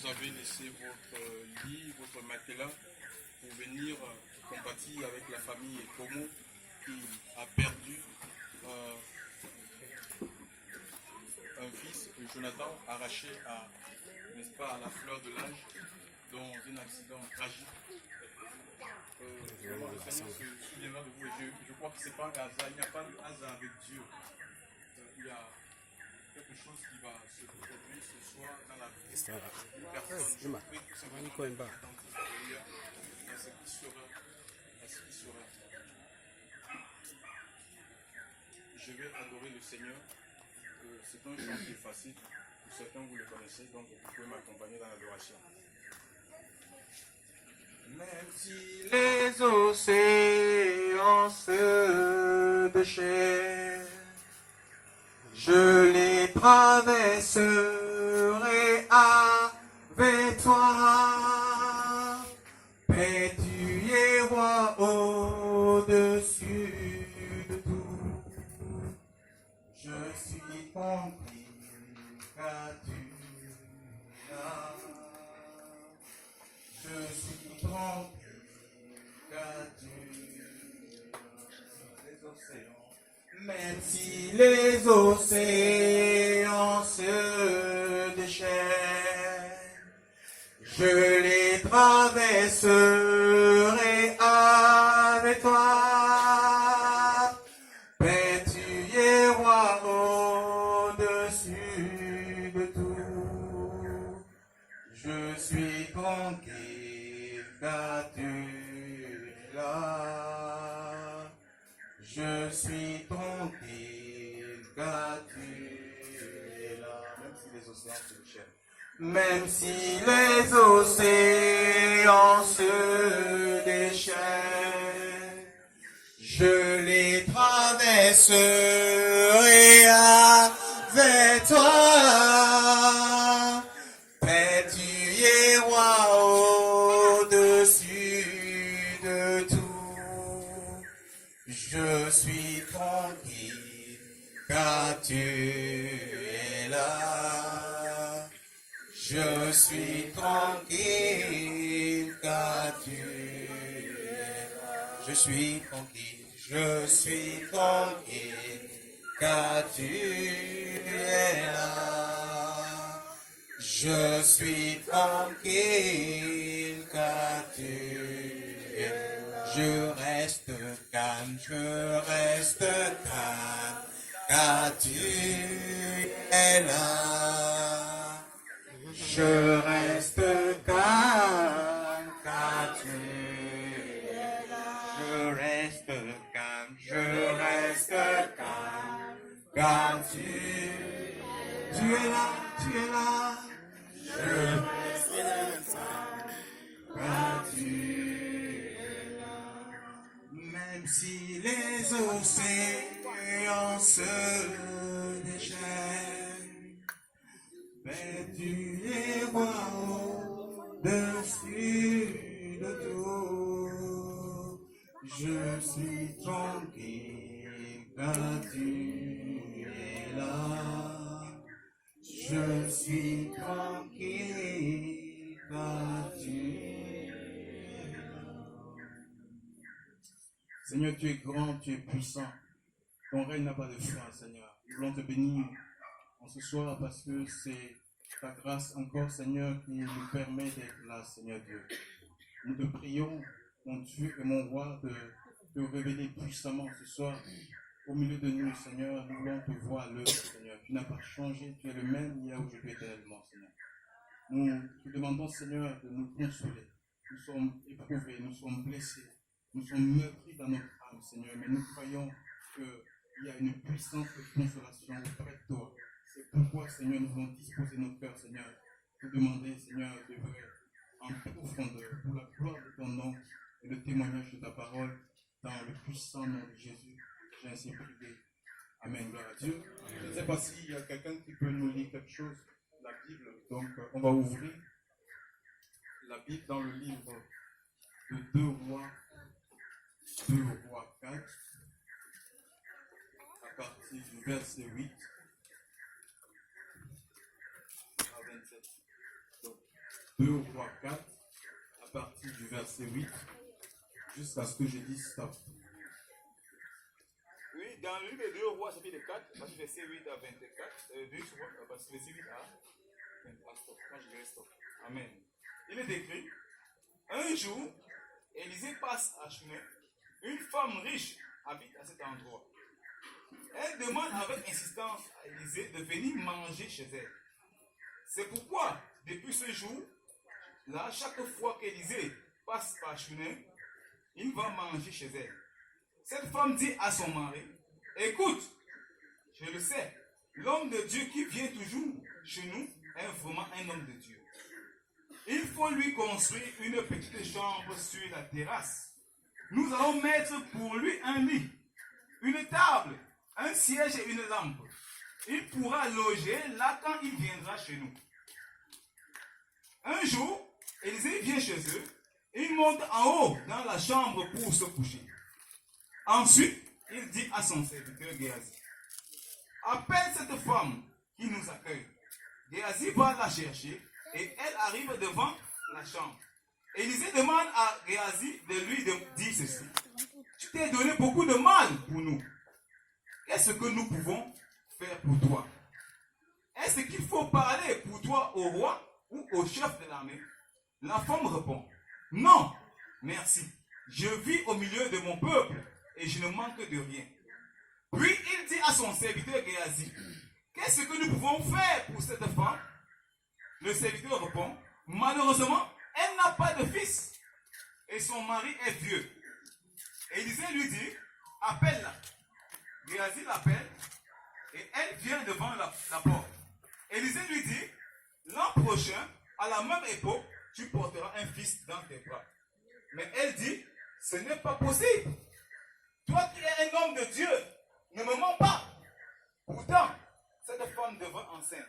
vous avez laissé votre lit, votre matelas pour venir compatir avec la famille Como qui a perdu un fils, Jonathan, arraché à, n'est-ce pas, à la fleur de l'âge dans un accident tragique. Le Seigneur se souviendra de vous et je crois que ce n'est pas un hasard, il n'y a pas de hasard avec Dieu. Il y a quelque chose qui va se produire ce soir dans la vie d'une personne. Oui, tout simplement, à ce qui sera. Je vais adorer le Seigneur. C'est un chant qui est facile. Pour certains, vous le connaissez, donc vous pouvez m'accompagner dans l'adoration. Même si les océans se déchirent, je les traverserai avec toi. Paix, tu es roi au-dessus de tout. Je suis compris car tu es là. Je suis tranquille car tu les océans. Même si les océans se déchaînent, je les traverserai avec toi. Père, tu es roi au-dessus de tout. Je suis tranquille car tu es là. Je suis tranquille car tu es là. Même si les océans se déchaînent. Même si les océans se déchaînent, je les traverserai avec toi. Père, tu es roi au-dessus de tout. Je suis tranquille car tu es là. Je suis tranquille car tu es là. Je suis tranquille car tu es là. Je suis tranquille car tu es là. Je reste calme car tu es là. Je reste calme car tu es là. Je reste calme car tu es là. Je reste calme car tu es là. Même si les océans se déchaînent, mais tu es roi au-dessus de tout. Je suis tranquille car tu es là. Je suis tranquille car tu es là. Seigneur, tu es grand, tu es puissant. Ton règne n'a pas de fin, Seigneur. Nous voulons te bénir en ce soir parce que c'est ta grâce encore, Seigneur, qui nous permet d'être là, Seigneur Dieu. Nous te prions, mon Dieu et mon roi, de te révéler puissamment ce soir au milieu de nous, Seigneur. Nous voulons te voir à l'œuvre, Seigneur. Tu n'as pas changé, tu es le même hier, aujourd'hui, éternellement, Seigneur. Nous te demandons, Seigneur, de nous consoler. Nous sommes éprouvés, nous sommes blessés, nous sommes meurtris dans notre âme, Seigneur, mais nous croyons qu'il y a une puissance de consolation auprès de toi. C'est pourquoi, Seigneur, nous voulons disposer nos cœurs, Seigneur, te demander, Seigneur, de vrai, en profondeur, pour la gloire de ton nom et le témoignage de ta parole, dans le puissant nom de Jésus. J'ai ainsi prié. Amen, gloire à Dieu. Je ne sais pas s'il y a quelqu'un qui peut nous lire quelque chose, la Bible. Donc, on va ouvrir la Bible dans le livre de 2 Rois 4, à partir du verset 8 à 27. Donc, 2 Rois 4, à partir du verset 8, jusqu'à ce que je dise stop. Oui, dans le livre de 2 Rois, chapitre 4, verset 8 à 24, 2 Rois, verset 8 à stop. Quand je dirais stop. Amen. Il est écrit, un jour, Élisée passe à Shunem. Une femme riche habite à cet endroit. Elle demande avec insistance à Élisée de venir manger chez elle. C'est pourquoi, depuis ce jour-là, chaque fois qu'Élisée passe par Shunem, il va manger chez elle. Cette femme dit à son mari, écoute, je le sais, l'homme de Dieu qui vient toujours chez nous est vraiment un homme de Dieu. Il faut lui construire une petite chambre sur la terrasse. Nous allons mettre pour lui un lit, une table, un siège et une lampe. Il pourra loger là quand il viendra chez nous. Un jour, Élisée vient chez eux. Il monte en haut dans la chambre pour se coucher. Ensuite, il dit à son serviteur Géasi, appelle cette femme qui nous accueille. Géasi va la chercher et elle arrive devant la chambre. Élisée demande à Géasi de lui dire ceci. Tu t'es donné beaucoup de mal pour nous. Qu'est-ce que nous pouvons faire pour toi? Est-ce qu'il faut parler pour toi au roi ou au chef de l'armée? La femme répond, non, merci. Je vis au milieu de mon peuple et je ne manque de rien. Puis il dit à son serviteur Géasi, qu'est-ce que nous pouvons faire pour cette femme? Le serviteur répond, malheureusement, elle n'a pas de fils et son mari est vieux. Élisée lui dit, appelle-la. Géasi l'appelle et elle vient devant la porte. Élisée lui dit, l'an prochain, à la même époque, tu porteras un fils dans tes bras. Mais elle dit, ce n'est pas possible. Toi qui es un homme de Dieu, ne me mens pas. Pourtant, cette femme devint enceinte.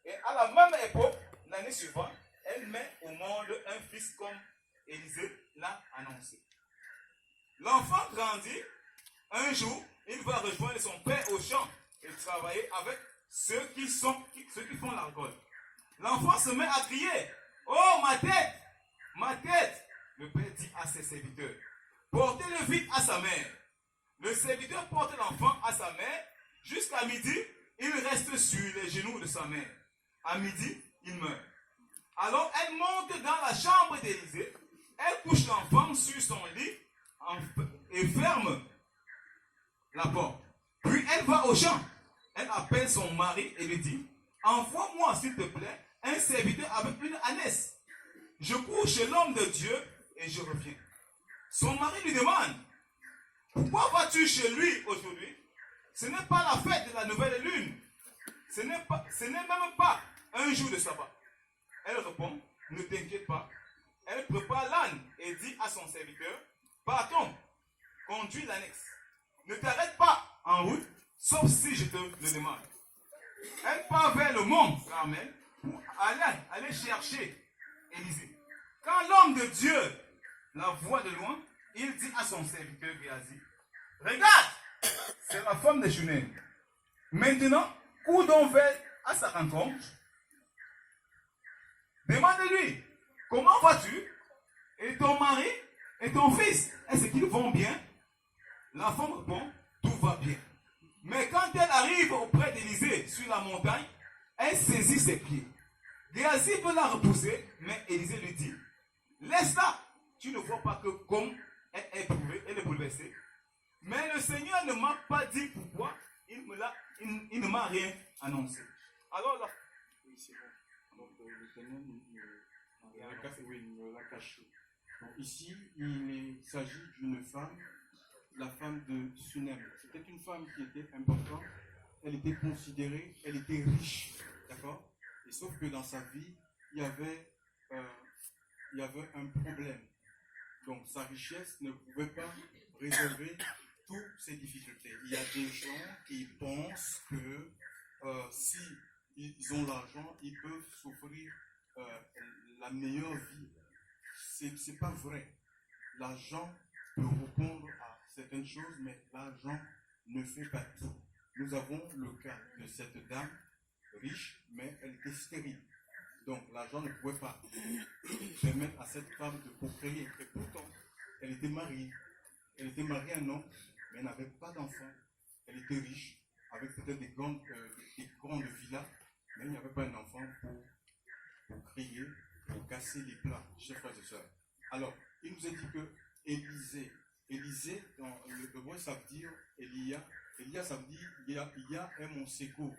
Et à la même époque, l'année suivante, elle met au monde un fils comme Élisée l'a annoncé. L'enfant grandit. Un jour, il va rejoindre son père au champ et travailler avec ceux qui font l'argole. L'enfant se met à crier, oh ma tête, ma tête. Le père dit à ses serviteurs, portez-le vite à sa mère. Le serviteur porte l'enfant à sa mère. Jusqu'à midi, il reste sur les genoux de sa mère. À midi, il meurt. Alors elle monte dans la chambre d'Élisée. Elle couche l'enfant sur son lit et ferme la porte. Puis elle va au champ. Elle appelle son mari et lui dit, envoie-moi s'il te plaît un serviteur avec une ânesse. Je cours chez l'homme de Dieu et je reviens. Son mari lui demande, pourquoi vas-tu chez lui aujourd'hui? Ce n'est pas la fête de la nouvelle lune. Ce n'est même pas un jour de sabbat. Elle répond, ne t'inquiète pas. Elle prépare l'âne et dit à son serviteur, partons, conduis l'annexe. Ne t'arrête pas en route, sauf si je te le demande. Elle part vers le mont Carmel pour aller chercher Élisée. Quand l'homme de Dieu la voit de loin, il dit à son serviteur Géasi, regarde, c'est la femme de Shunem. Maintenant, cours donc vers à sa rencontre. Demande-lui, comment vas-tu? Et ton mari et ton fils, est-ce qu'ils vont bien? La femme répond, tout va bien. Mais quand elle arrive auprès d'Élisée sur la montagne, elle saisit ses pieds. Géasi veut la repousser, mais Élisée lui dit, laisse-la. Tu ne vois pas que comme elle est éprouvée, elle est bouleversée. Mais le Seigneur ne m'a pas dit pourquoi, il ne m'a rien annoncé. Alors là, oui, c'est bon. Donc le Seigneur ne l'a caché. Donc, ici, il s'agit d'une femme, la femme de Shunem. C'était une femme qui était importante, elle était considérée, elle était riche, d'accord? Et sauf que dans sa vie, il y avait un problème. Donc sa richesse ne pouvait pas résolver toutes ses difficultés. Il y a des gens qui pensent que si ils ont l'argent, ils peuvent s'offrir la meilleure vie. C'est pas vrai. L'argent peut répondre à certaines choses, mais l'argent ne fait pas tout. Nous avons le cas de cette dame riche, mais elle était stérile. Donc l'argent ne pouvait pas permettre à cette femme de procréer. Et pourtant, elle était mariée. Elle était mariée à un homme, mais elle n'avait pas d'enfant. Elle était riche, avec peut-être des grandes villas, mais il n'y avait pas un enfant pour crier, pour casser les plats, chers frères et sœurs. Alors, il nous a dit que Élisée, dans le mot ça veut dire Elia ça veut dire Yah est mon secours.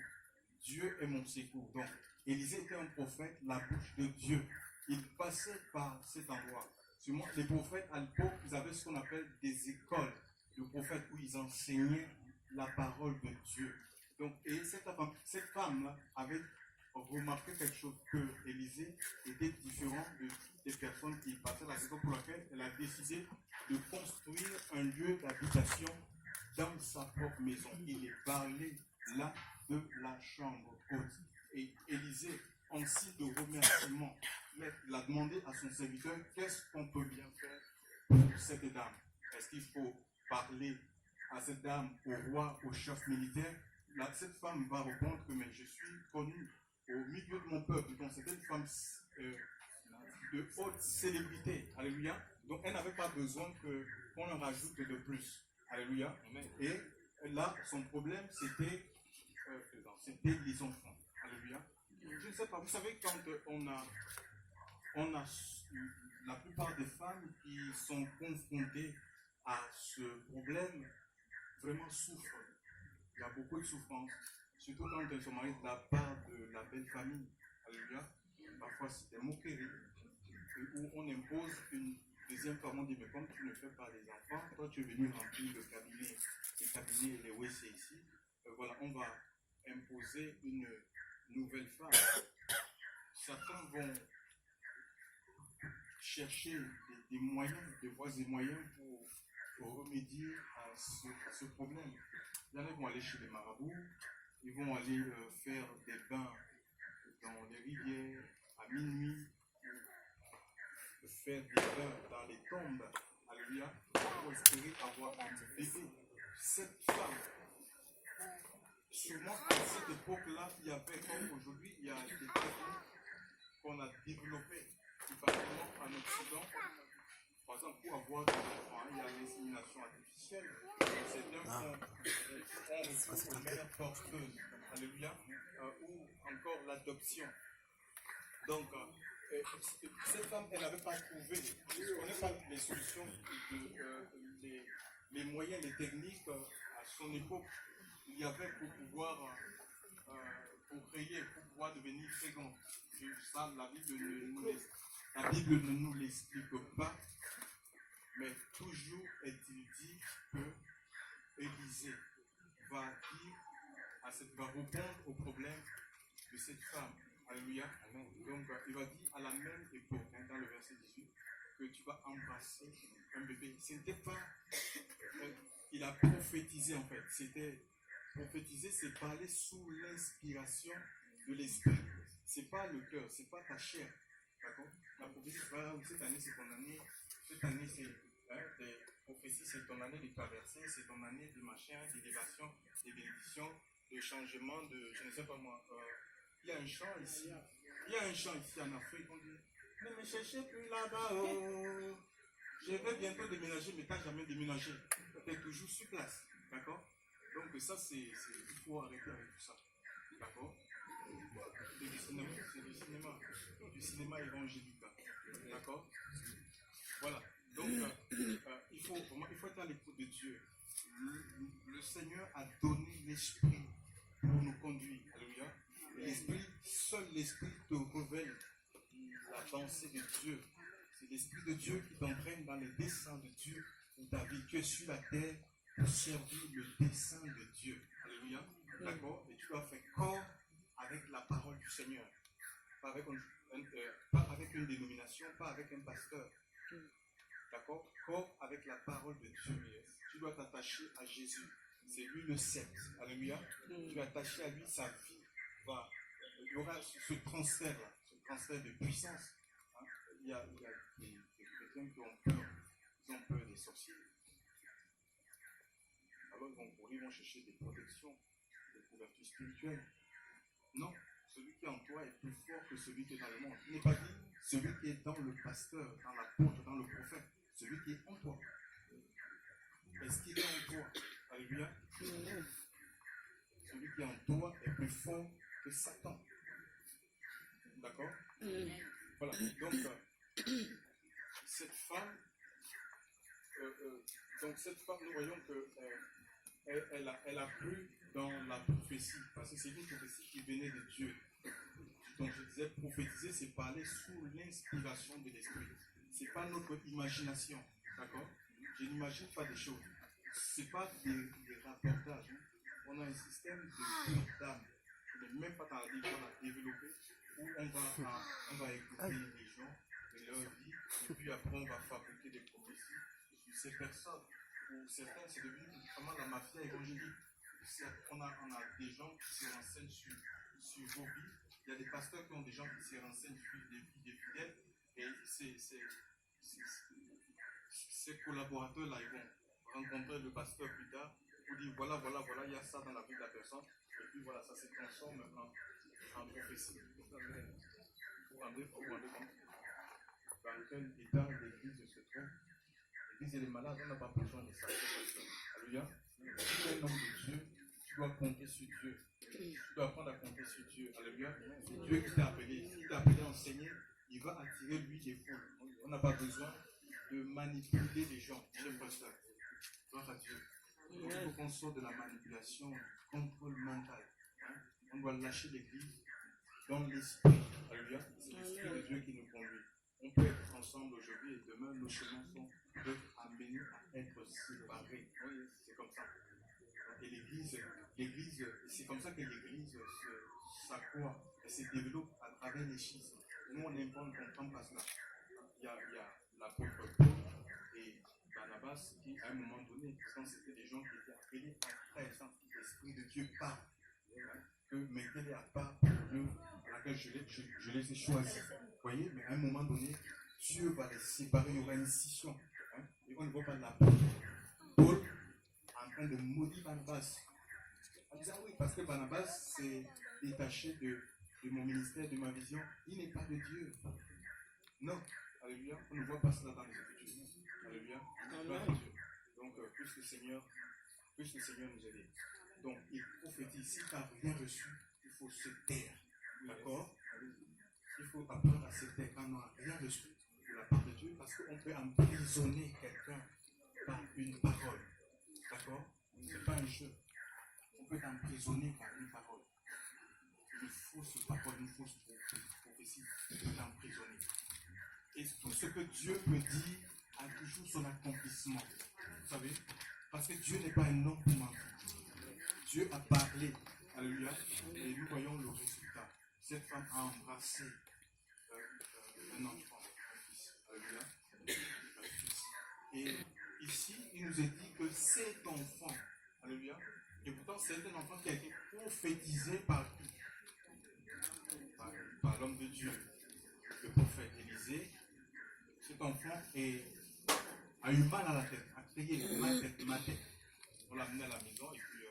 Dieu est mon secours. Donc, Élisée était un prophète, la bouche de Dieu. Il passait par cet endroit. Sûrement, les prophètes, à l'époque, ils avaient ce qu'on appelle des écoles de prophètes où ils enseignaient la parole de Dieu. Donc, et cette femme-là avait remarqué quelque chose, que Élisée était différent de toutes les personnes qui passaient. La raison pour laquelle elle a décidé de construire un lieu d'habitation dans sa propre maison. Il est parlé là de la chambre haute. Et Élisée, en signe de remerciement, il a demandé à son serviteur qu'est-ce qu'on peut bien faire pour cette dame. Est-ce qu'il faut parler à cette dame, au roi, au chef militaire? Cette femme va répondre que mais je suis connue au milieu de mon peuple. Donc c'était une femme de haute célébrité. Alléluia. Donc elle n'avait pas besoin qu'on en rajoute de plus. Alléluia. Et là, son problème, c'était les enfants. Alléluia. Je ne sais pas, vous savez, quand on a la plupart des femmes qui sont confrontées à ce problème, vraiment souffrent. Il y a beaucoup de souffrance, surtout quand elles sont mariées de la part de la belle famille. Alléluia. Parfois, c'est des moqueries où on impose une deuxième femme. On dit, mais comme tu ne fais pas des enfants, toi tu es venu remplir le cabinet et les WC ici. Voilà, on va imposer une nouvelle femme. Certains vont chercher des moyens, des voies et moyens pour remédier à ce problème. Il y en a qui vont aller chez les marabouts, ils vont aller faire des bains dans les rivières à minuit, faire des bains dans les tombes, alléluia, pour espérer avoir un bébé. Cette femme, sûrement à cette époque-là, il y avait, comme aujourd'hui, il y a des techniques qu'on a développées, particulièrement en Occident. Par exemple, pour avoir des enfants, il y a l'insémination artificielle. Certains font recours aux mères porteuses, alléluia, ou encore l'adoption. Donc, cette femme, elle n'avait pas trouvé, je ne connais pas les solutions, les moyens, les techniques à son époque. Il y avait pour pouvoir créer, pour pouvoir devenir fécond. Ça, la Bible ne nous l'explique pas, mais toujours est-il dit que Élisée va répondre au problème de cette femme. Alléluia. Donc, il va dire à la même époque, dans le verset 18, que tu vas embrasser un bébé. Ce n'était pas. Il a prophétisé en fait. Prophétiser, c'est parler sous l'inspiration de l'esprit. C'est pas le cœur, c'est pas ta chair. D'accord? La prophétie, c'est pas cette année, c'est ton année. Cette année, c'est des prophéties, c'est ton année de traversée, c'est ton année de machin, d'élévation, de bénédiction, de changement, de je ne sais pas moi. Il y a un chant ici en Afrique, on dit ne me cherchez plus là-bas, oh. Je vais bientôt déménager, mais tu n'as jamais déménagé. Tu es toujours sur place. D'accord? Donc ça, il faut arrêter avec tout ça. D'accord? C'est du cinéma évangélique. D'accord? Voilà. Donc, il faut être à l'écoute de Dieu. Le Seigneur a donné l'esprit pour nous conduire. Alléluia. Seul l'esprit te révèle la pensée de Dieu. C'est l'esprit de Dieu qui t'entraîne dans les desseins de Dieu pour ta vie. Tu es sur la terre pour servir le dessein de Dieu. Alléluia. D'accord? Et tu dois faire corps avec la parole du Seigneur. Pas avec une dénomination, pas avec un pasteur. D'accord? Corps avec la parole de Dieu. Tu dois t'attacher à Jésus. C'est lui le sceptre. Alléluia. Tu dois t'attacher à lui, sa vie va. Il y aura ce transfert-là, ce transfert de puissance. Hein? Il y a des chrétiens qui ont peur des sorciers. Alors ils vont chercher des protections, des couvertures spirituelles. Non, celui qui est en toi est plus fort que celui qui est dans le monde. Il n'est pas dit celui qui est dans le pasteur, dans l'apôtre, dans le prophète, celui qui est en toi. Est-ce qu'il est en toi? Alléluia. Celui qui est en toi est plus fort que Satan. D'accord? Voilà. Donc, cette femme, nous voyons que elle a cru dans la prophétie, parce que c'est une prophétie qui venait de Dieu. Donc je disais, prophétiser, c'est parler sous l'inspiration de l'Esprit. Ce n'est pas notre imagination, d'accord? Je n'imagine pas des choses. Ce n'est pas des rapportages. Hein. On a un système de d'âme. On n'est même pas dans la vie qu'on a développé, où on va écouter les gens et leur vie, et puis après on va fabriquer des prophéties sur ces personnes. Pour certains, c'est devenu vraiment la mafia évangélique. On a des gens qui se renseignent sur vos vies. Il y a des pasteurs qui ont des gens qui se renseignent sur des fidèles. Et ces collaborateurs-là, ils vont rencontrer le pasteur plus tard pour dire voilà, il y a ça dans la vie de la personne. Et puis voilà, ça se transforme en prophétie. Vous vous rendez compte dans quel état l'église se trouve. L'église elle est malade, on n'a pas besoin de ça. Alléluia. Si tu es un homme de Dieu, tu dois compter sur Dieu. Tu dois apprendre à compter sur Dieu. Alléluia. C'est Dieu qui t'a appelé. S'il t'a appelé à enseigner, il va attirer lui des foules. On n'a pas besoin de manipuler les gens. Chers pasteurs. Gloire à Dieu. Il faut qu'on sorte de la manipulation, du contrôle mental. Hein? On doit lâcher l'église dans l'esprit. Alléluia. C'est l'esprit de Dieu qui nous conduit. On peut être ensemble aujourd'hui et demain, nos chemins peuvent amener à être séparés. Oui, c'est comme ça. Et l'église, c'est comme ça que l'église s'accroît et se développe à travers les schismes. Nous, on aime pas, on ne comprend pas cela. Il y a l'apôtre Paul et Barnabas qui, à un moment donné, quand c'était des gens qui étaient appelés à frères, sans l'Esprit de Dieu parle, que mettez-les à part pour Dieu, à laquelle je les ai choisis. Vous voyez, mais à un moment donné, Dieu va les séparer, il y aura une scission. Hein? Et on ne voit pas l'apôtre Paul en train de maudire Barnabas. En disant oui, parce que Barnabas s'est détaché de mon ministère, de ma vision. Il n'est pas de Dieu. Non. Alléluia. On ne voit pas cela dans les Écritures. Alléluia. Donc, puisse le Seigneur nous aider. Donc, il prophétise. Si tu n'as rien reçu, il faut se taire. D'accord? Il faut apprendre à se taire quand on n'a rien reçu de la part de Dieu, parce qu'on peut emprisonner quelqu'un par une parole. D'accord? Ce n'est pas un jeu. On peut t'emprisonner par une parole. Une fausse parole, une fausse prophétie peut t'emprisonner. Et tout ce que Dieu peut dire a toujours son accomplissement. Vous savez? Parce que Dieu n'est pas un homme pour mentir. Dieu a parlé. Alléluia. Et nous voyons le résultat. Cette femme a embrassé un enfant, un fils. Alléluia. Un fils. Et ici, il nous est dit que cet enfant, alléluia, et pourtant c'est un enfant qui a été prophétisé par qui? Par l'homme de Dieu, le prophète Élisée. Cet enfant a eu mal à la tête, a crié ma tête. On l'a amené à la maison et puis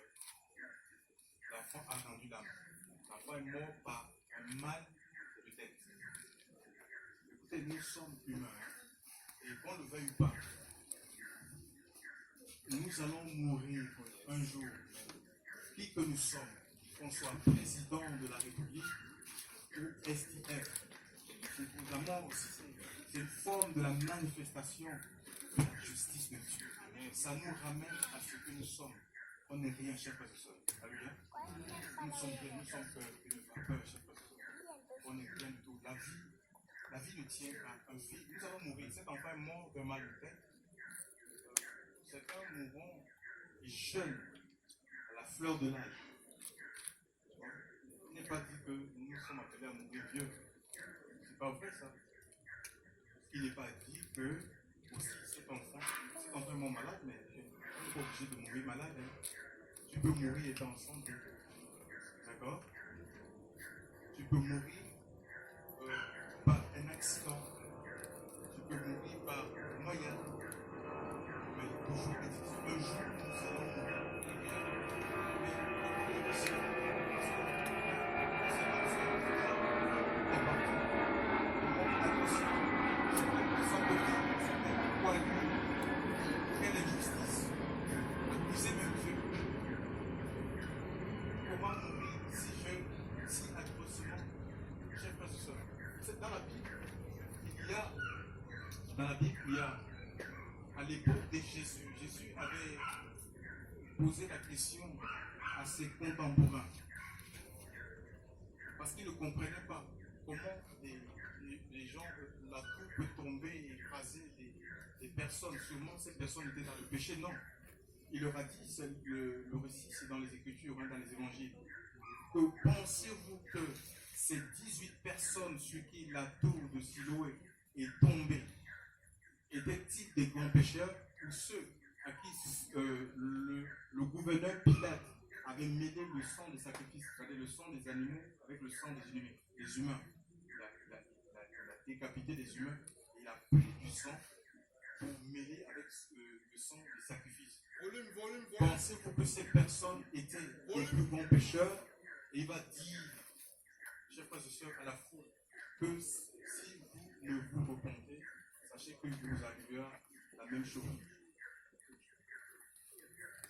l'enfant a rendu l'âme. L'enfant est mort par un mal de tête. Écoutez, nous sommes humains. Et qu'on ne le veuille pas, nous allons mourir un jour. Qui que nous sommes, qu'on soit président de la République ou STF, la mort aussi, c'est une forme de la manifestation de la justice de Dieu. Ça nous ramène à ce que nous sommes. On n'est rien, chers frères et sœurs. Alléluia. Nous sommes rien, nous sommes peur et ne pas peur, chers frères et sœurs. On n'est rien du tout. La vie ne tient qu'à un fil. Nous allons mourir. Cet enfant est mort d'un mal de tête. Certains mourront jeunes, à la fleur de l'âge. Il n'est pas dit que nous sommes appelés à mourir vieux. C'est pas vrai ça. Il n'est pas dit que aussi cet enfant est mort malade, mais tu n'es pas obligé de mourir malade. Hein. Tu peux mourir étant en santé. D'accord? Tu peux mourir par un accident. Tu peux mourir par noyade. Mais toujours un jour, nous allons mourir. Mais Pourquoi quelle injustice? Accuser même Dieu. Comment mourir si jeune, si atrocement? Chers frères et sœurs, c'est dans la Bible. Il y a, à l'époque de Jésus, Jésus avait posé la question à ses contemporains. Parce qu'ils ne comprenaient pas comment les gens, la tour peut tomber et écraser les personnes. Sûrement, ces personnes étaient dans le péché. Non. Il leur a dit, le récit, c'est dans les Écritures, dans les Évangiles, que pensez-vous que ces 18 personnes sur qui la tour de Siloé est tombée étaient-ils des grands pécheurs ou ceux à qui le gouverneur Pilate avait mêlé le sang des sacrifices, c'est-à-dire le sang des animaux avec le sang des humains? Il a décapité des humains et il a pris du sang pour mêler avec le sang des sacrifices. Pensez-vous que ces personnes étaient les plus grands pécheurs? Et il va dire, chers frères et sœurs, à la foule, que si vous ne vous repentez, sachez qu'il vous arrivera la même chose.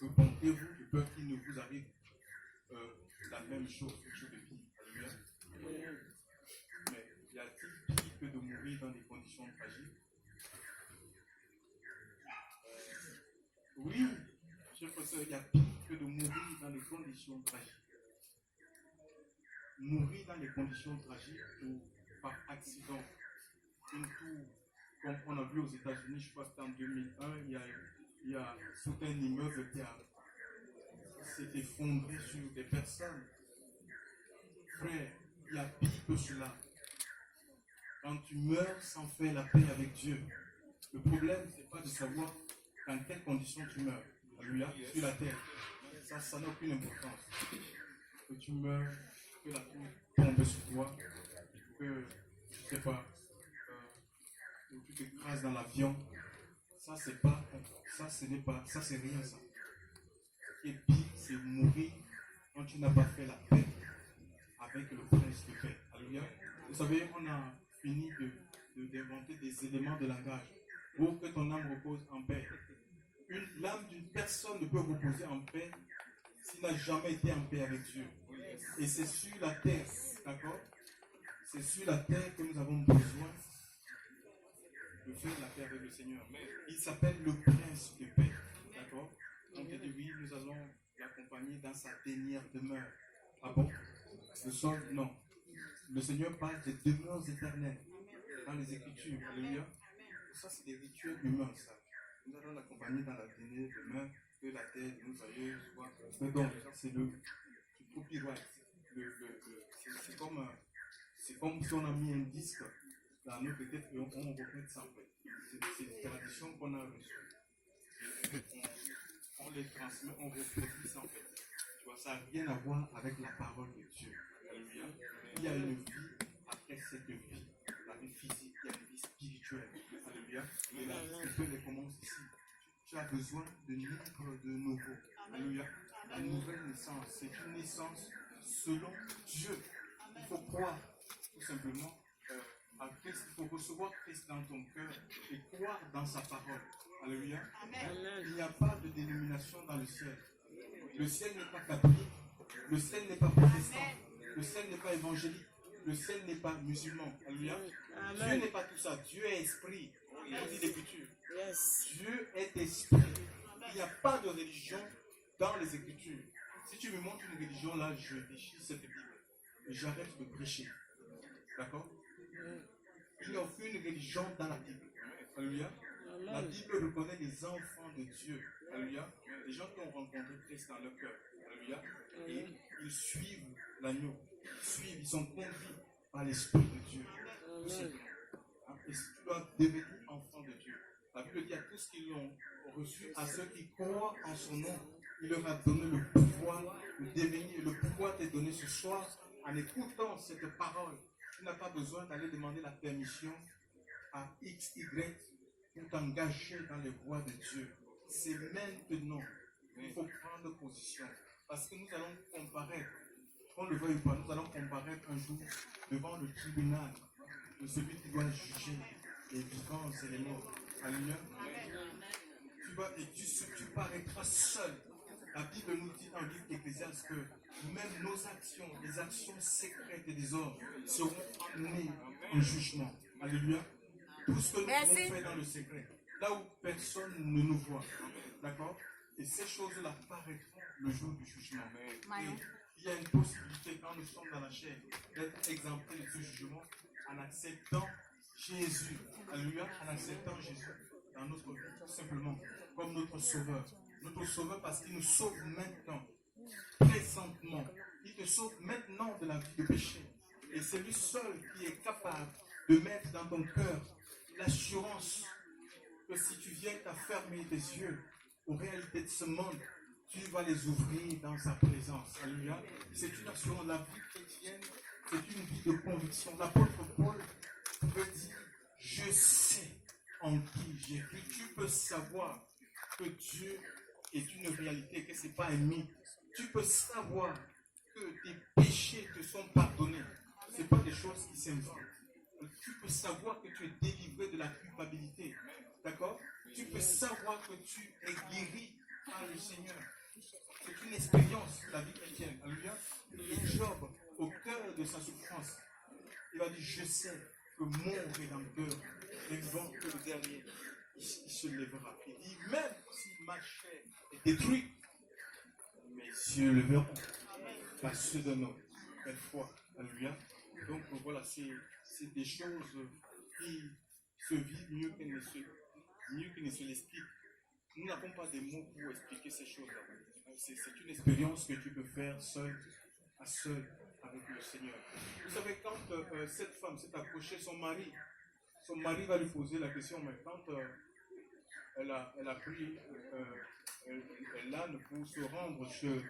Repentez-vous de peur qu'il ne vous arrive la même chose, quelque chose de pire. Alléluia. Mais y a-t-il pire que de mourir dans des conditions tragiques? Oui, chers frères et sœurs, il y a pire que de mourir dans des conditions tragiques. Mourir dans des conditions tragiques ou par accident. Une tour, comme on a vu aux États-Unis, je crois que c'était en 2001, il y a tout un immeuble qui s'est effondré sur des personnes. Frère, il y a pire que cela. Quand tu meurs sans faire la paix avec Dieu, le problème, ce n'est pas de savoir dans quelles conditions tu meurs. Alléluia, sur la terre. Ça n'a aucune importance. Que tu meurs, que la tour tombe sur toi, que, je ne sais pas, que tu t'écrases dans l'avion. Ça, c'est rien, ça. Ce qui est pire, c'est mourir quand tu n'as pas fait la paix avec le prince de paix. Alléluia. Vous savez, on a fini d'inventer des éléments de langage pour que ton âme repose en paix. L'âme d'une personne ne peut reposer en paix s'il n'a jamais été en paix avec Dieu. Et c'est sur la terre, d'accord? C'est sur la terre que nous avons besoin de faire la paix avec le Seigneur. Il s'appelle le prince de paix, d'accord? On te dit oui, nous allons l'accompagner dans sa dernière demeure. Ah bon? Le sol, non. Le Seigneur parle des demeures éternelles dans les Écritures. Alléluia. Ça, c'est des rituels humains, ça. Nous allons l'accompagner dans la dernière demeure que la terre de nos aïeux soit. Donc, c'est le copyright. C'est comme si on a mis un disque dans notre tête et on reprête ça en fait. C'est des traditions qu'on a reçues. On les transmet, on reproduit ça en fait. Tu vois, ça n'a rien à voir avec la parole de Dieu. Alléluia. Il y a une vie après cette vie. La vie physique, il y a une vie spirituelle. Alléluia. Et la vie spirituelle, elle commence ici. Tu as besoin de naître de nouveau. Alléluia. La nouvelle naissance, c'est une naissance selon Dieu. Il faut croire tout simplement à Christ. Il faut recevoir Christ dans ton cœur et croire dans sa parole. Alléluia. Amen. Il n'y a pas de dénomination dans le ciel. Le ciel n'est pas catholique. Le ciel n'est pas protestant. Le ciel n'est pas évangélique. Le ciel n'est pas musulman. Alléluia. Dieu n'est pas tout ça. Dieu est esprit. On dit l'Écriture. Dieu est esprit. Il n'y a pas de religion dans les Écritures. Si tu me montres une religion, là, je déchire cette Bible. Et j'arrête de prêcher. D'accord? Il n'y a aucune religion dans la Bible. Alléluia. La Bible reconnaît les enfants de Dieu. Alléluia. Les gens qui ont rencontré Christ dans leur cœur. Alléluia. Et ils suivent l'agneau. Ils sont conduits par l'Esprit de Dieu. Tout simplement. Et si tu dois devenir enfant de Dieu, la Bible dit à tous qui l'ont reçu, à ceux qui croient en son nom, il leur a donné le pouvoir de devenir. Le pouvoir t'est donné ce soir en écoutant cette parole. Tu n'as pas besoin d'aller demander la permission à X, Y pour t'engager dans les voies de Dieu. C'est maintenant. Il faut prendre position. Parce que nous allons comparaître, qu'on le veuille ou pas, nous allons comparaître un jour devant le tribunal de celui qui doit juger et vivant, c'est les morts. Alléluia. Tu paraîtras seul. La Bible nous dit dans le livre d'Ecclésiaste que même nos actions, les actions secrètes des hommes seront amenées au jugement. Alléluia. Tout ce que nous pouvons faire dans le secret, là où personne ne nous voit. D'accord? Et ces choses-là paraîtront le jour du jugement. Et il y a une possibilité, quand nous sommes dans la chair, d'être exemptés de ce jugement en acceptant Jésus. Alléluia. En acceptant Jésus dans notre vie, tout simplement, comme notre sauveur. Notre sauveur parce qu'il nous sauve maintenant, présentement. Il te sauve maintenant de la vie de péché. Et c'est lui seul qui est capable de mettre dans ton cœur l'assurance que si tu viens à fermer tes yeux aux réalités de ce monde, tu vas les ouvrir dans sa présence. Alléluia. C'est une assurance. La vie chrétienne, c'est une vie de conviction. L'apôtre Paul peut dire, je sais en qui j'ai cru. Tu peux savoir que Dieu est une réalité, que ce n'est pas un mythe. Tu peux savoir que tes péchés te sont pardonnés. Ce n'est pas des choses qui s'inventent. Tu peux savoir que tu es délivré de la culpabilité. D'accord? Tu peux savoir que tu es guéri par le Seigneur. C'est une expérience de la vie chrétienne. Alléluia. Et Job, au cœur de sa souffrance, il va dire, je sais que mon Rédempteur est vivant que le dernier. Il se lèvera. Il dit, même si ma chair est détruite, mes yeux le verront. Pas ceux de notre foi. Alléluia. Donc voilà, c'est des choses qui se vivent mieux qu'elles ne se l'expliquent. Nous n'avons pas des mots pour expliquer ces choses-là. C'est une expérience que tu peux faire seul à seul avec le Seigneur. Vous savez, quand cette femme s'est approchée de son mari va lui poser la question, mais quand elle a pris l'âne pour se rendre chez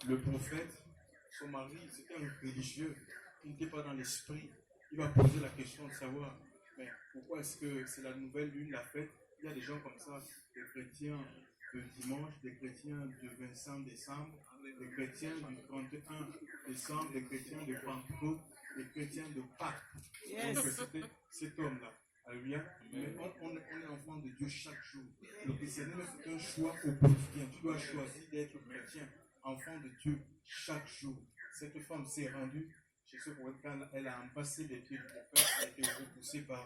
le prophète, son mari, c'était un religieux, il n'était pas dans l'esprit. Il va poser la question de savoir, mais pourquoi est-ce que c'est la nouvelle lune, la fête? Il y a des gens comme ça, des chrétiens de dimanche, des chrétiens du 25 décembre, des chrétiens du 31 décembre, des chrétiens de Pentecôte, des chrétiens de Pâques. Yes. Donc c'était cet homme-là. Alléluia. Mais on est enfant de Dieu chaque jour. Le christianisme, c'est un choix au quotidien. Tu dois choisir d'être chrétien, enfant de Dieu chaque jour. Cette femme s'est rendue chez ce prophète quand elle a embrassé les pieds du prophète, elle a été repoussée par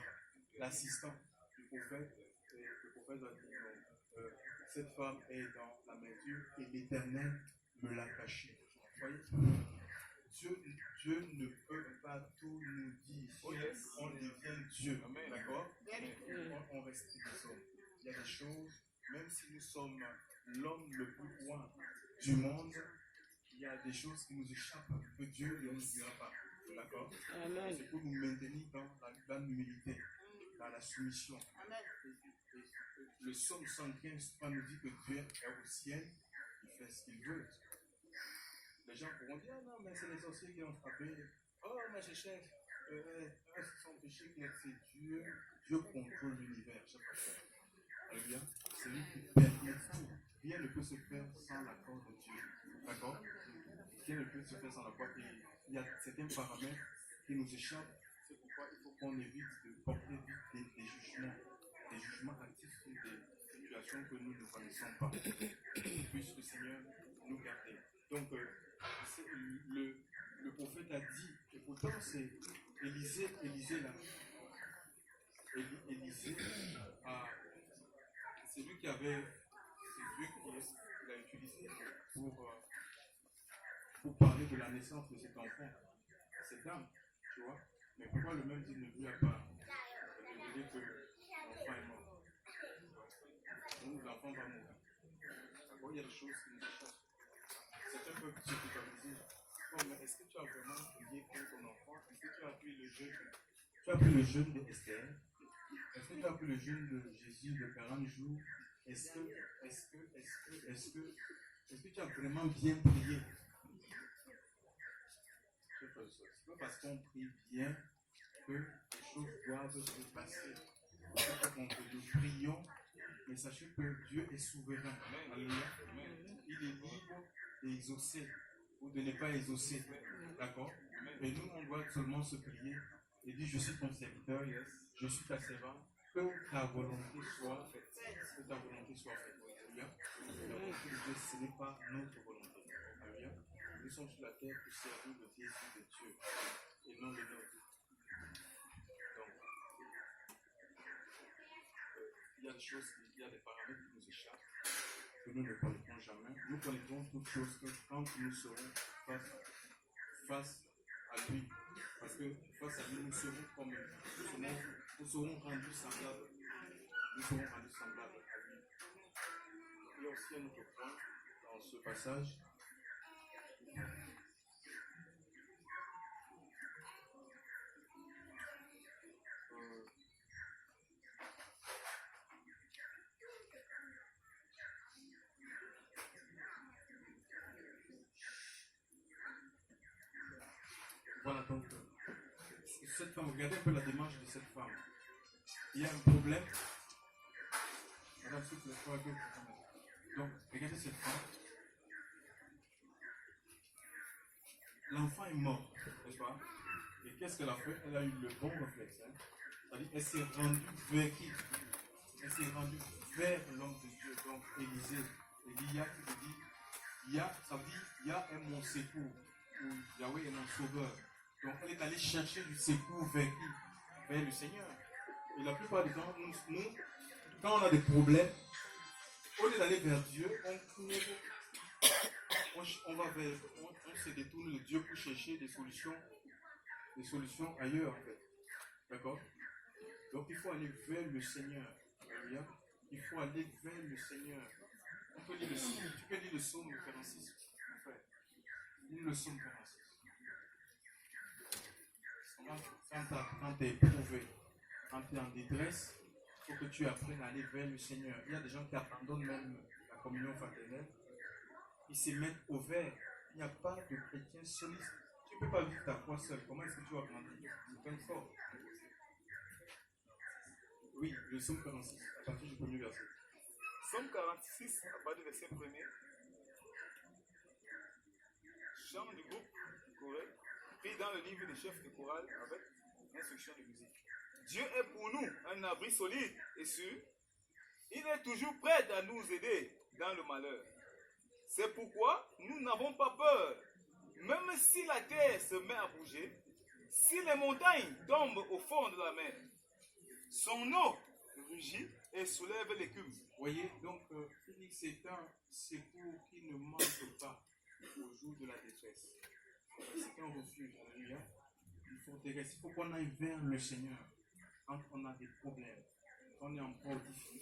l'assistant du prophète. Et le prophète a dit, cette femme est dans la main de Dieu et l'Éternel me l'a cachée. Vous voyez? Dieu ne peut pas tout nous dire. On devient Dieu. D'accord? On reste des hommes. Il y a des choses, même si nous sommes l'homme le plus loin du monde, il y a des choses qui nous échappent que Dieu ne nous dira pas. D'accord? C'est pour nous maintenir dans l'humilité, dans la soumission. Le psaume 115 nous dit que Dieu est au ciel, il fait ce qu'il veut. Les gens pourront dire, ah non, mais c'est les sorciers qui ont frappé. Oh, mais je cherche. C'est son péché qui c'est Dieu. Dieu contrôle l'univers. C'est pas ça. Alléluia. C'est lui qui permet tout. Rien ne peut se faire sans l'accord de Dieu. D'accord? Rien ne peut se faire sans l'accord. Il y a certains paramètres qui nous échappent. C'est pourquoi il faut qu'on évite de porter des jugements actifs sur des situations que nous ne connaissons pas. Puisse le Seigneur nous garder. Donc, le prophète a dit, et pourtant c'est Élisée là. Élisée, c'est lui qui avait, il a utilisé pour parler de la naissance de cet enfant, cette dame, tu vois. Mais pourquoi le même Dieu ne lui a pas révélé que l'enfant est mort? Donc l'enfant va mourir. D'accord, il y a des choses qui nous échappent. Certains peuvent se culpabiliser. Oh, mais est-ce que tu as vraiment prié pour ton enfant? Est-ce que tu as pris le jeûne? Tu as pris le jeûne de Esther? Est-ce que tu as pris le jeûne de Jésus de 40 jours? Est-ce que tu as vraiment bien prié? C'est pas parce qu'on prie bien que les choses doivent se passer. Nous prions, mais sachez que Dieu est souverain. Alléluia. Il est libre d'exaucer ou de ne pas exaucer. D'accord? Mais nous, on doit seulement se prier et dire, je suis ton serviteur, je suis ta servante. que ta volonté soit faite. Que ta volonté soit faite. Alléluia. La volonté de Dieu, ce n'est pas notre volonté. Alléluia. Nous sommes sur la terre pour servir le désir de Dieu et non le nôtre. Donc, il y a des choses, il y a des paramètres qui nous échappent, que nous ne connaîtrons jamais. Nous connaîtrons toutes choses que quand nous serons face à lui, parce que face à lui, nous serons comme lui. Nous serons rendus semblables. Nous serons rendus semblables à lui. Il y a aussi un autre point dans ce passage. Voilà donc, cette femme, regardez un peu la démarche de cette femme. Il y a un problème. Alors, s'il vous plaît, donc, regardez cette femme. L'enfant est mort, n'est-ce pas? Et qu'est-ce qu'elle a fait? Elle a eu le bon réflexe. Hein? C'est-à-dire, elle s'est rendue vers qui? Elle s'est rendue vers l'homme de Dieu, donc Élisée. Élia qui veut dire, ça veut dire, Yah est mon secours, ou Yahweh est mon sauveur. Donc elle est allée chercher du secours vers qui? Vers le Seigneur. Et la plupart du temps, nous quand on a des problèmes, au lieu d'aller vers Dieu, on se détourne de Dieu pour chercher des solutions ailleurs en fait. D'accord? Donc il faut aller vers le Seigneur. Alléluia. Il faut aller vers le Seigneur. Tu peux lire le psaume 46, mon frère. Lis le psaume 46. Quand tu es éprouvé, quand tu es en détresse, il faut que tu apprennes à aller vers le Seigneur. Il y a des gens qui abandonnent même la communion fraternelle. Ils se mettent au vert. Il n'y a pas de chrétien soliste. Tu ne peux pas vivre ta foi seul. Comment est-ce que tu vas grandir? C'est un fort. Oui, le psaume 46, à partir du premier verset. Psaume 46, à partir du verset 1er. Chant du groupe choré, pris dans le livre des chefs de chorale avec instruction de musique. Dieu est pour nous un abri solide et sûr. Il est toujours prêt à nous aider dans le malheur. C'est pourquoi nous n'avons pas peur. Même si la terre se met à bouger, si les montagnes tombent au fond de la mer, son eau rugit et soulève l'écume. Voyez, donc, Félix, c'est un secours qui ne manque pas au jour de la détresse. C'est un refuge. Alléluia. Il faut qu'on aille vers le Seigneur quand on a des problèmes, quand on est encore difficile,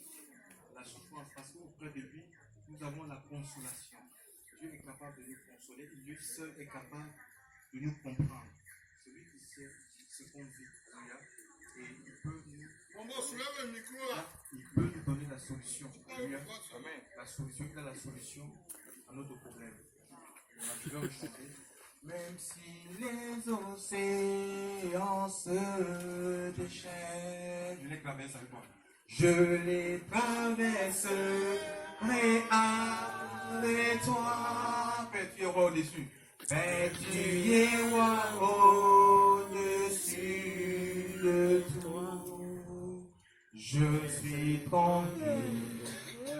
la souffrance, parce qu'auprès de lui, nous avons la consolation. Dieu est capable de nous consoler, Dieu seul est capable de nous comprendre. Celui qui sait ce qu'on vit. Alléluia. Et il peut nous donner la solution. Alléluia. Amen. La solution, il a la solution à notre problème. Tu vas le chanter. Même si les océans se déchaînent, je les traverse avec moi. Je les traverserai avec toi. Père, tu es roi au-dessus. Père, tu es roi au-dessus de tout. Je suis tranquille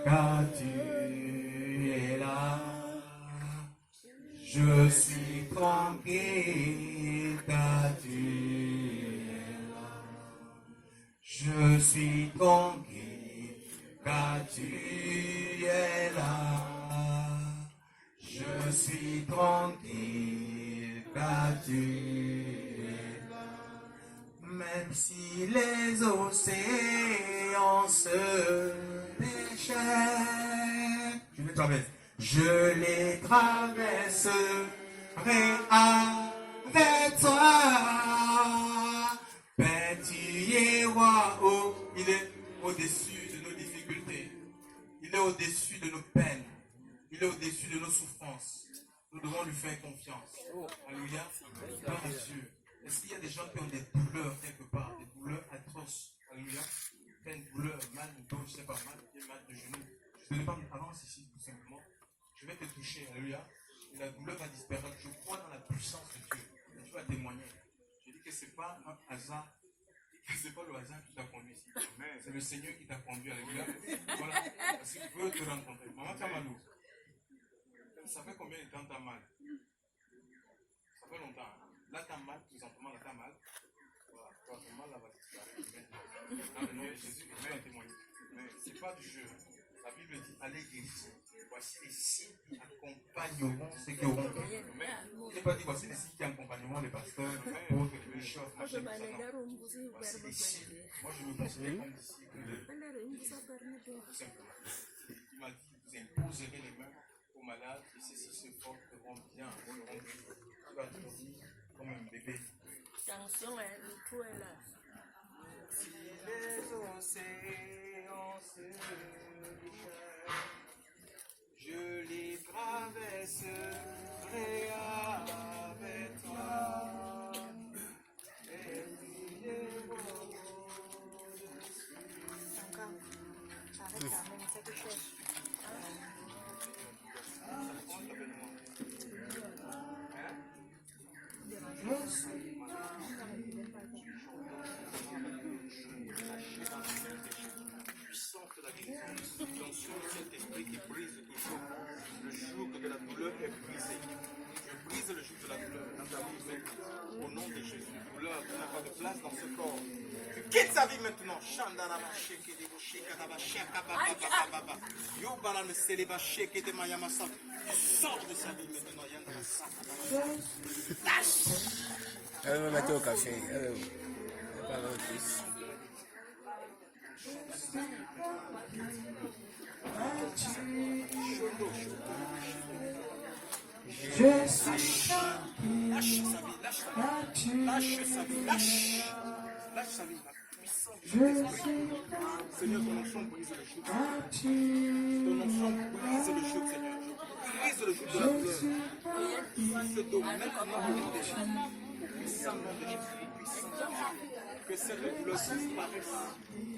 car tu es là. Je suis tranquille car tu es là. Je suis tranquille car tu es là. Je suis tranquille car tu es là. Même si les océans se déchaînent, je les traverse. Je les traverserai avec toi. Père, tu es roi. Il est au-dessus de nos difficultés. Il est au-dessus de nos peines. Il est au-dessus de nos souffrances. Nous devons lui faire confiance. Alléluia. Gloire à Dieu. Est-ce qu'il y a des gens qui ont des douleurs quelque part, des douleurs atroces? Alléluia. Tu as une douleur, mal de dos, je ne sais pas, mal de genou. Je ne vais pas avance ici, tout simplement. Je vais te toucher, alléluia. Et la douleur va disparaître. Je crois dans la puissance de Dieu. Et tu vas témoigner. Je dis que ce n'est pas un hasard. Que ce n'est pas le hasard qui t'a conduit ici. C'est le Seigneur qui t'a conduit à l'église. Voilà, parce qu'il veut te rencontrer. Maman Kamalou, ça fait combien de temps t'as mal? Ça fait longtemps. Là, t'as mal, présentement, là, t'as mal. Voilà, toi, ton mal, là, va disparaître. Dans le nom de Jésus, mets un témoignage. Mais c'est pas du jeu. La Bible dit, allez guérir. Voici les signes qui accompagneront ceux qui auront cru. Mais il n'est pas dit, voici les signes qui accompagneront les pasteurs, les autres, les bishops, machin, tout ça. Non. Voici les signes. Moi, je me considère comme disciple de tout simplement. Il m'a dit, vous imposerez les mains aux malades et ceux-ci se porteront bien. Tu vas te dire comme un bébé. Si les océans se lèvent, je les traverserai avec toi. Et prier vos puissance de la guérison, l'onction de Saint-Esprit qui brise toujours. Le joug de la douleur est brisé. Je brise le joug de la douleur dans ta vie maintenant. Au nom de Jésus, douleur, tu n'as pas de place dans ce corps. Tu quittes sa vie maintenant. Tu sors de sa vie maintenant. Elle va mettre au café. Elle va pas le plus. Je suis lâche sa vie, lâche sa vie, lâche sa vie. Seigneur, ton onction brise le joug. Ton onction brise le joug, Seigneur. Brise le joug de la douleur. Ce domaine maintenant au nom de Jésus. Au puissant nom de Jésus. Que cette douleur disparaisse.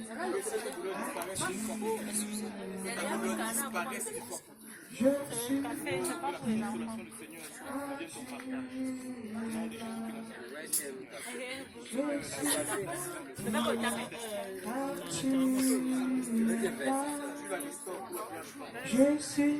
Que cette douleur disparaisse une fois pour toutes. Que la douleur disparaisse une fois pour toutes. Que la consolation du Seigneur devienne ton partage. Au nom de Jésus-Christ. Je suis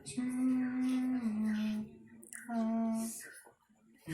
parti.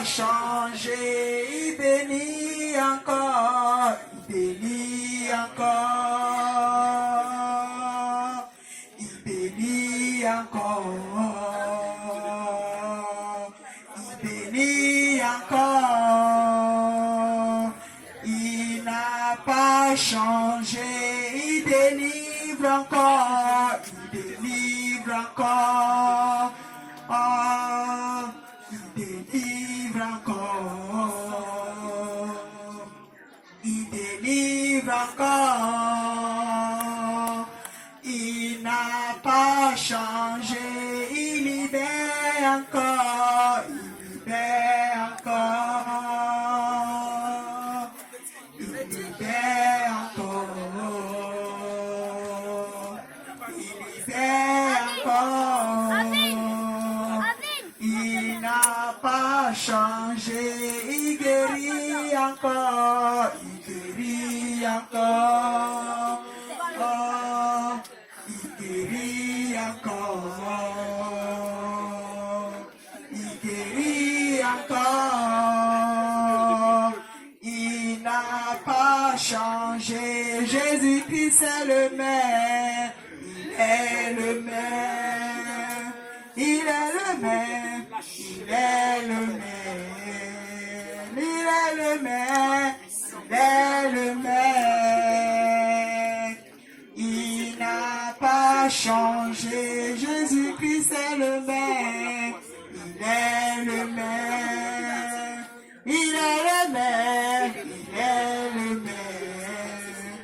pas changé, il bénit encore, il bénit encore, il bénit encore, il bénit encore, il n'a pas changé, il délivre encore, il délivre encore. Oh, il délivre encore, il délivre encore, il n'a pas changé, il libère encore, il libère encore, il libère encore, il libère encore. Il n'a pas changé, il guérit encore, il guérit encore, oh, il guérit encore, il guérit encore, il n'a pas changé, Jésus-Christ est le même, il est le même, il est le même. Il est le même, il est le même, il est le même. Il n'a pas changé, Jésus-Christ est le même, il est le même, il est le même, il est le même,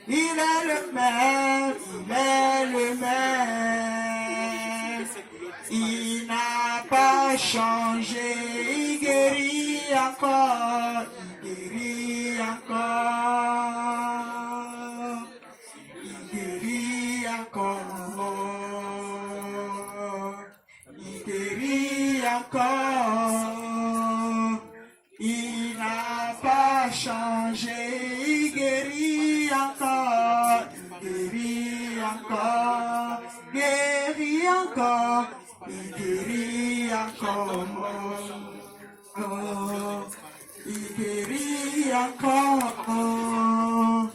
il est le même, il est le même. Il n'a pas changé, il guérit encore, il guérit encore, il guérit encore, il guérit encore, il n'a pas changé, il guérit encore, il guérit encore, guérit encore. Il guérit encore, oh, il guérit encore,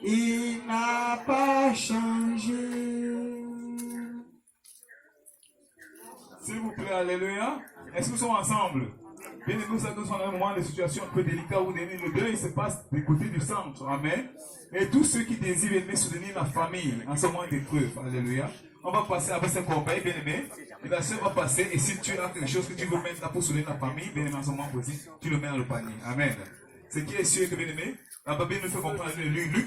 il n'a pas changé. S'il vous plaît, alléluia. Est-ce que nous sommes ensemble? Bien aimés, nous sommes dans un moment de situation un peu délicat où le deuil se passe du côté du centre. Amen. Et tous ceux qui désirent aimer soutenir la famille en ce moment d'épreuve. Alléluia. On va passer après cette corbeille, bien aimé. Et la sœur va passer. Et si tu as quelque chose que tu veux mettre là pour soutenir la famille, bien aimé, en ce moment précis, tu le mets dans le panier. Amen. Ce qui est sûr que, bien aimé, la Bible nous fait comprendre le Luc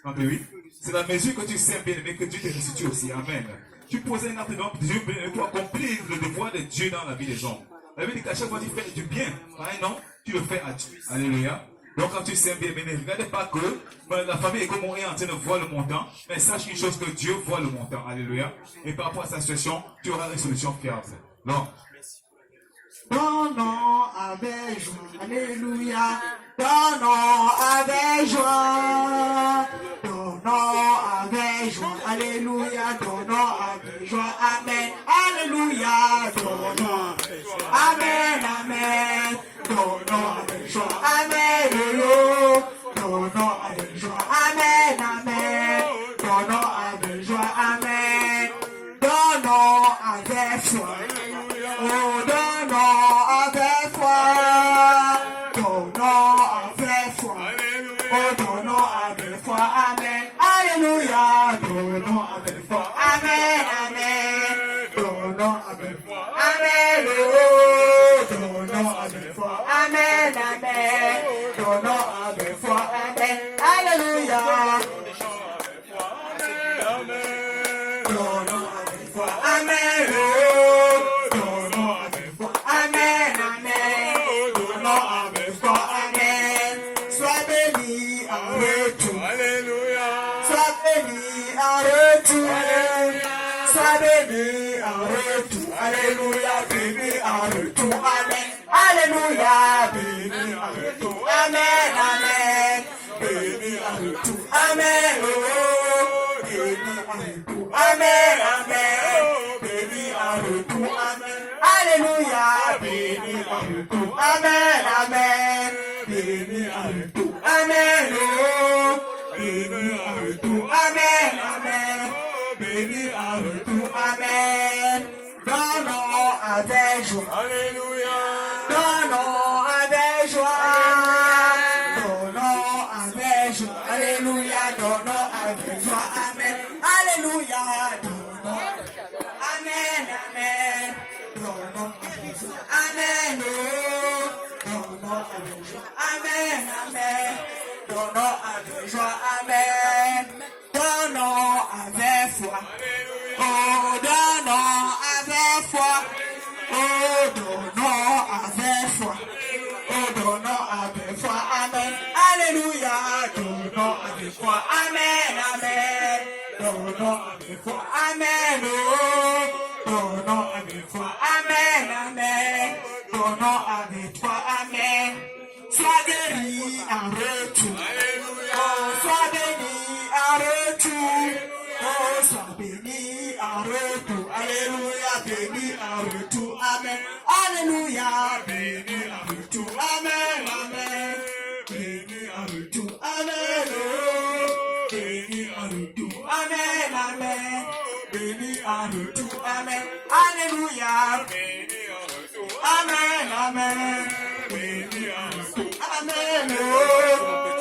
38. C'est la mesure que tu sais, bien aimé, que Dieu te restitue aussi. Amen. Tu posais un acte d'homme, Dieu, bien aimé, pour accomplir le devoir de Dieu dans la vie des hommes. La Bible dit qu'à chaque fois que tu fais du bien à un homme, tu le fais à Dieu. Alléluia. Donc quand tu sais bien, ne regardez pas que la famille est comme on est en train de voir le montant, mais sache une chose que Dieu voit le montant. Alléluia. Et par rapport à sa situation, tu auras une solution fiable. Donc, donnons avec joie, alléluia, donnons avec joie, donnons avec joie, alléluia, donnons avec joie, amen, alléluia, donnons, amen, amen, donnons avec joie, amen, donnons avec joie, amen, amen, donnons avec joie, amen, donnons avec foi. Oh, donnons avec foi, donnons avec foi, oh, donnons avec foi, amen, alléluia, donnons avec foi, amen, amen, donnons avec foi, amen, oh, donnons avec foi, amen, amen, donnons avec foi, amen, alléluia, donnons avec foi, amen, oh. Sois béni en retour, alléluia, béni en retour, amen, alléluia, béni en retour, amen, amen, béni en retour, amen, oh, béni en retour, amen, amen, béni en retour, amen, alléluia, béni en retour, amen, amen. Béni à retour, amen, oh. Béni à retour, amen, amen. Béni à retour, amen. Donnons avec joie, alléluia. Donnons avec joie, donnons avec joie, alléluia. Donnons avec joie, amen, alléluia. Donnons, amen, amen. Donnons avec joie, amen, oh. Donnons avec joie, amen, amen. Donnons avec joie, amen. Donnons avec foi. Oh, donnons avec foi. Oh, donnons avec foi. Oh, donnons avec foi, amen. Alléluia. Donnons avec foi, amen, amen. Donnons avec foi, amen. Oh, donnons avec foi, amen, amen. Donnons avec foi, amen. Sois béni en retour. Oh, sois béni en retour. Oh, sois béni en retour. Alléluia, béni en retour. Amen. Alléluia, béni en retour. Amen, amen. Béni en retour. Amen. Oh, béni en retour. Amen, amen. Béni en retour. Amen. Alléluia. Béni en retour. Amen, amen. Béni en retour. Amen. Oh,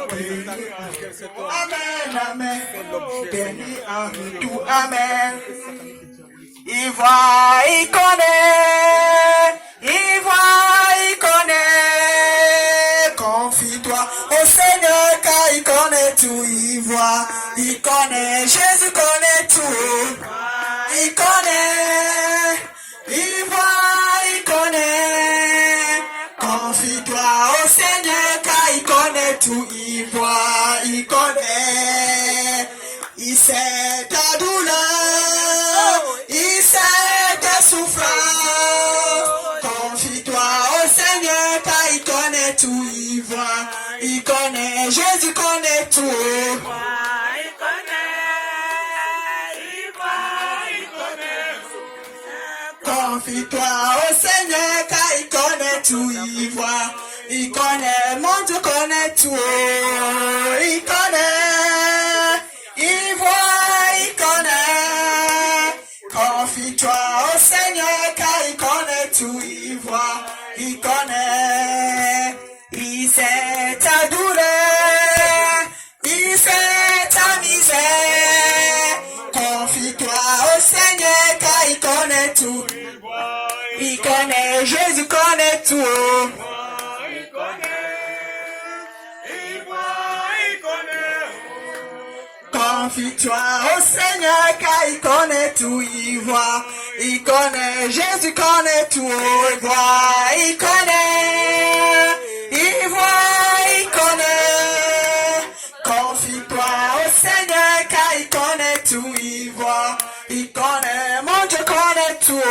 béni en retour. Amen, amen. Béni en retour. Amen. Il voit, il connaît. Il voit, il connaît. Confie-toi au Seigneur car il connaît tout. Il voit, il connaît. Jésus connaît tout. Il connaît. Il voit, il connaît. Confie-toi au Seigneur car il connaît tout. Il voit, il connaît. Il sait ta douleur. Il sait ta souffrance. Confie-toi au Seigneur car il connaît tout. Il voit, il connaît. Jésus connaît tout. Confie-toi au Seigneur car il connaît tout, il voit, il connaît, mon Dieu connaît tout, il connaît, il voit, il connaît. Confie-toi au Seigneur car il connaît tout, il voit, il connaît, il sait ta douleur, il sait ta misère. Confie-toi au Seigneur car il connaît tout. Il connaît, Jésus connaît tout. Il connaît, il voit, il connaît. Confie-toi au Seigneur car il connaît tout. Il voit, il connaît, Jésus connaît tout. Il voit, il connaît. Il voit, il connaît. Confie-toi au Seigneur car il connaît tout. Il voit, il connaît, mon Dieu connaît tout.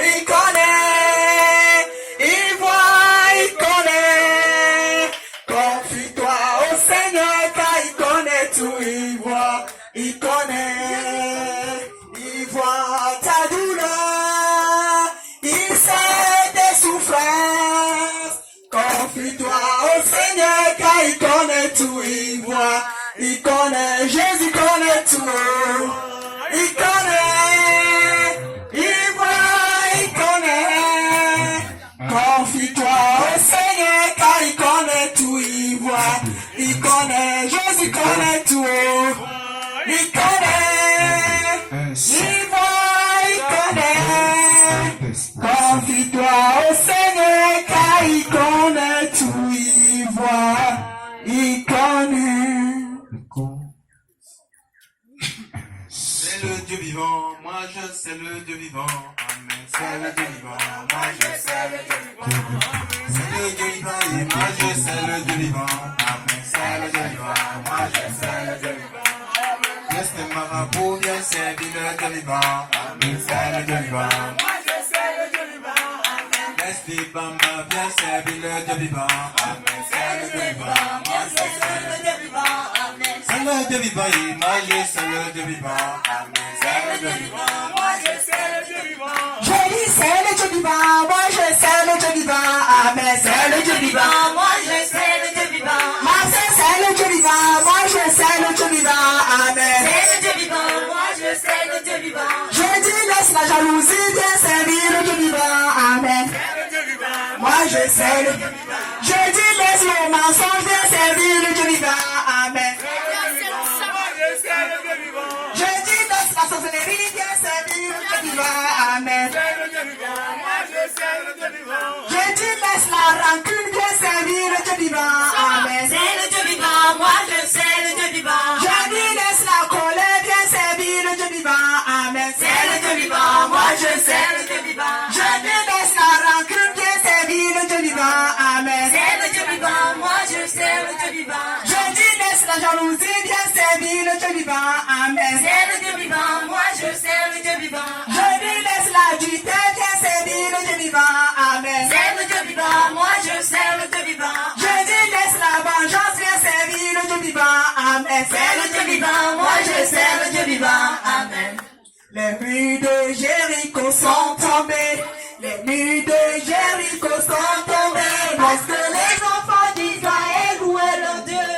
Il connaît, il voit, il connaît. Confie-toi au Seigneur car il connaît tout. Il voit, il connaît, il voit ta douleur. Il sait tes souffrances. Confie-toi au Seigneur car il connaît tout. Il voit, il connaît, Jésus connaît tout. Il connaît, il voit, il connaît. Confie-toi au Seigneur car il connaît tout. Il voit, il connaît, Jésus connaît tout. Il connaît, il voit, il connaît. Confie-toi au Seigneur car il connaît tout. Il voit, il connaît. C'est le Dieu vivant, moi je sais le Dieu vivant. Amen. C'est le Dieu vivant, moi je sais le Dieu vivant. C'est le Dieu vivant, et moi je sais le Dieu vivant. Amen. C'est le Dieu vivant, moi je sais le Dieu vivant. Laisse marabout, viens servir le Dieu vivant. Amen. C'est le Dieu vivant. Moi je sais le Dieu vivant. Amen. Laisse Bamba, viens servir le Dieu vivant. Amen. C'est le Dieu vivant, moi je sais le Dieu vivant. Amen. C'est le Dieu vivant, moi je sais le Dieu vivant. Amen. C'est le Dieu vivant, moi je sais le Dieu vivant. Je dis c'est le Dieu vivant, moi je sais le Dieu vivant. Amen. C'est le Dieu vivant, moi je sais le Dieu vivant. Marseille, c'est le Dieu vivant, moi je sais le Dieu vivant. Amen. C'est le Dieu vivant, moi je sais le Dieu vivant. Je dis laisse la jalousie bien servir le Dieu vivant. Amen. Moi je sais le Dieu vivant. Je dis laisse le mensonge bien servir le Dieu vivant. Amen. Je dis laisse la sorcellerie bien servir le Dieu vivant. Amen. Je dis laisse la rancune bien servir le Dieu vivant. Amen. C'est le Dieu vivant, moi je sais le Dieu vivant. Je dis laisse la colère bien servir le Dieu vivant. Amen. C'est le Dieu vivant, moi je sais le Dieu vivant. Je dis laisse la rancune bien servir le Dieu vivant. Amen. C'est le Dieu vivant, moi je sais le Dieu vivant. Je dis laisse la jalousie bien servir le Dieu vivant. Amen. C'est le Dieu vivant, moi je sais le Dieu vivant. Je dis laisse la dureté bien servir le Dieu vivant. Amen. C'est le Dieu vivant, moi je sais le Dieu vivant. Je dis laisse la vengeance bien servir le Dieu vivant. Amen. C'est le Dieu vivant, moi je sais le Dieu vivant. Amen. Les murs de Jéricho sont tombés. Les murs de Jéricho sont tombés. Parce que les enfants d'Israël louaient leur Dieu.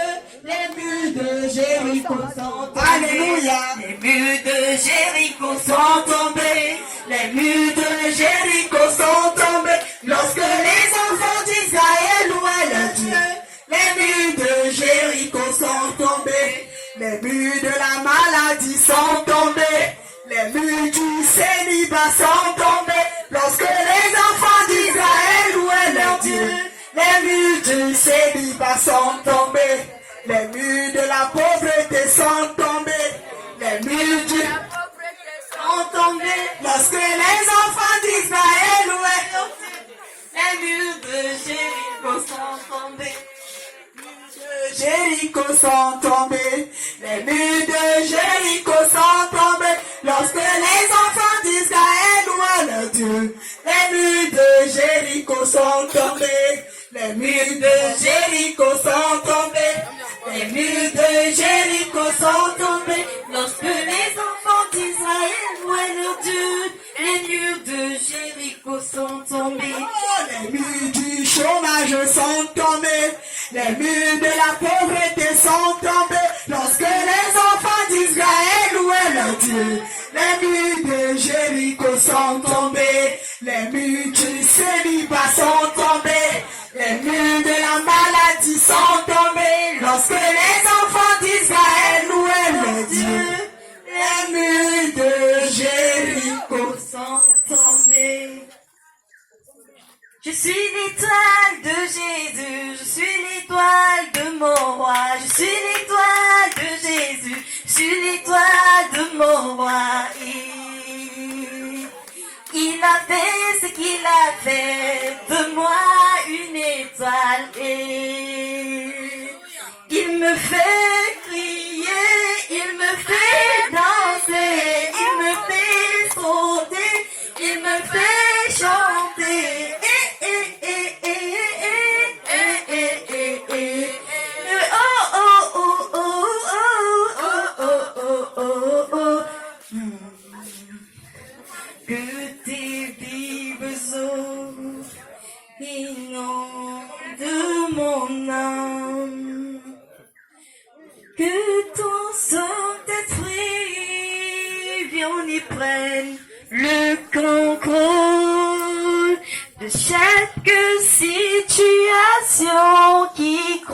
Les murs de Jéricho sont tombés. Alléluia. Les murs de Jéricho sont tombés. Les murs de Jéricho sont tombés. Lorsque les enfants d'Israël louaient leur Dieu. Les murs de Jéricho sont tombés. Les murs de la maladie sont tombés. Les murs du célibat sont tombés. Lorsque les enfants d'Israël louaient leur Dieu. Les murs du célibat sont tombés. Les murs de la pauvreté sont tombés. Les murs du sont tombés. Lorsque les enfants d'Israël louaient leur Dieu. Les murs de Jéricho sont tombés. Jéricho sont tombés, les murs de Jéricho sont tombés, lorsque les enfants d'Israël louaient leur Dieu. Les murs de Jéricho sont tombés, les murs de Jéricho sont tombés, les murs de Jéricho sont tombés, lorsque les enfants d'Israël louaient leur Dieu. Les murs de Jéricho sont tombés. Les murs du chômage sont tombés. Les murs de la pauvreté sont tombés. Lorsque les enfants d'Israël louaient leur Dieu. Les murs de Jéricho sont tombés. Les murs du célibat sont tombés. Les murs de la maladie sont tombés. Lorsque les enfants d'Israël louaient leur Dieu. Les murs de Jéricho sont tombés. Je suis l'étoile de Jésus, je suis l'étoile de mon roi, je suis l'étoile de Jésus, je suis l'étoile de mon roi. Il a fait ce qu'il a fait, de moi une étoile et il me fait crier, il me fait danser, il me fait sauter, il me fait chanter. Que tes vives eaux inondent mon âme, que ton Saint-Esprit vienne y prenne le contrôle de chaque situation qui